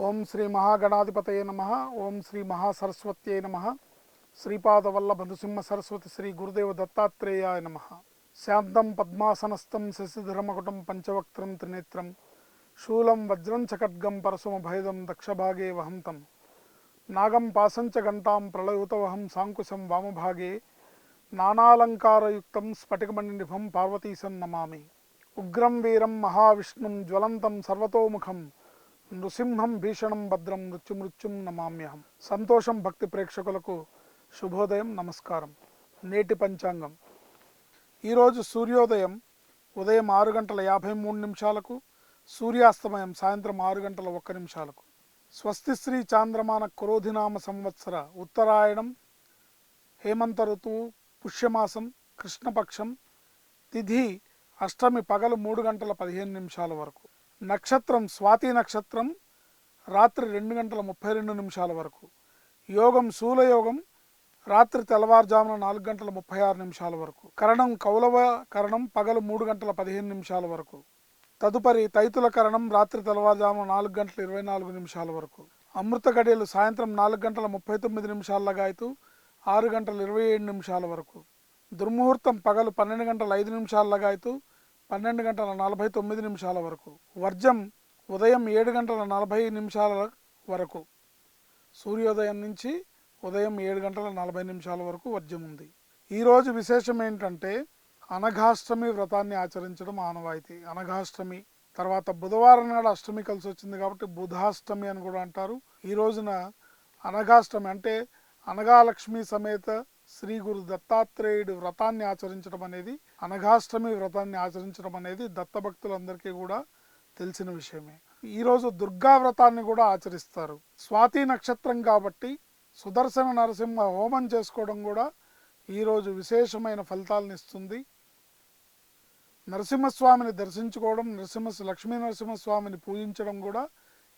ఓం శ్రీ మహాగణాధిపతయే నమః. ఓం శ్రీ మహాసరస్వత్యై నమః. శ్రీపాదవల్లభ నృసింహ సరస్వతి శ్రీ గురుదేవ దత్తాత్రేయాయ నమః. శాంతం పద్మాసనస్థం శశిధరమకుటం పంచవక్త్రం త్రినేత్రం శూలం వజ్రం చ ఖడ్గం పరశుమభయదం దక్షభాగే వహంతం నాగం పాశంచ గంటాం ప్రళయుతవహం సాంకుశం వామభాగే నానాలంకారయుక్తం స్ఫటికమణినిభం పార్వతీశం నమామి. ఉగ్రం వీరం మహావిష్ణుం జ్వలంతం సర్వతోముఖం నృసింహం భీషణం భద్రం మృత్యుమృత్యుం నమామ్యహం. సంతోషం భక్తి ప్రేక్షకులకు శుభోదయం, నమస్కారం. నేటి పంచాంగం. ఈరోజు సూర్యోదయం ఉదయం 6:53, సూర్యాస్తమయం సాయంత్రం 6:01. స్వస్తి శ్రీ చాంద్రమాన క్రోధినామ సంవత్సర ఉత్తరాయణం, హేమంత ఋతువు, పుష్యమాసం, కృష్ణపక్షం, తిథి అష్టమి పగలు 3:15 వరకు. నక్షత్రం స్వాతి నక్షత్రం రాత్రి 2:32 వరకు. యోగం శూలయోగం రాత్రి తెల్లవారుజామున 4:36 వరకు. కరణం కౌలవ కరణం పగలు 3:15 వరకు. తదుపరి తైతుల కరణం రాత్రి తెల్లవారుజామున 4:24 వరకు. అమృత గడియలు సాయంత్రం 4:39 లగాయతు 6:27 వరకు. దుర్ముహూర్తం పగలు 12:05 లగాయతు 12:49 వరకు. వర్జం ఉదయం 7:40 వరకు. సూర్యోదయం నుంచి ఉదయం 7:40 వరకు వర్జం ఉంది. ఈరోజు విశేషం ఏంటంటే అనఘాష్టమి వ్రతాన్ని ఆచరించడం ఆనవాయితీ. అనఘాష్టమి తర్వాత బుధవారం నాడు అష్టమి కలిసి వచ్చింది కాబట్టి బుధాష్టమి అని కూడా అంటారు. ఈ రోజున అనఘాష్టమి అంటే అనఘాలక్ష్మి సమేత శ్రీ గురు దత్తాత్రేయుడి వ్రతాన్ని ఆచరించడం అనేది, అనఘాష్టమి వ్రతాన్ని ఆచరించడం అనేది దత్తభక్తులందరికీ కూడా తెలిసిన విషయమే. ఈరోజు దుర్గా వ్రతాన్ని కూడా ఆచరిస్తారు. స్వాతి నక్షత్రం కాబట్టి సుదర్శన నరసింహ హోమం చేసుకోవడం కూడా ఈరోజు విశేషమైన ఫలితాలను ఇస్తుంది. నరసింహస్వామిని దర్శించుకోవడం, లక్ష్మీ నరసింహస్వామిని పూజించడం కూడా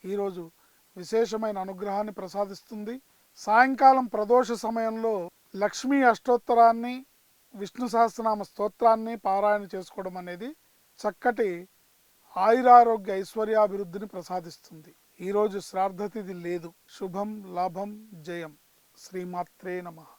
ఈరోజు విశేషమైన అనుగ్రహాన్ని ప్రసాదిస్తుంది. సాయంకాలం ప్రదోష సమయంలో లక్ష్మీ అష్టోత్తరాన్ని, విష్ణు సహస్రనామ స్తోత్రాన్ని పారాయణ చేసుకోవడం అనేది చక్కటి ఆయురారోగ్య ఐశ్వర్యాభివృద్ధిని ప్రసాదిస్తుంది. ఈరోజు శ్రాద్ధతిథి లేదు. శుభం, లాభం, జయం. శ్రీమాత్రే నమః.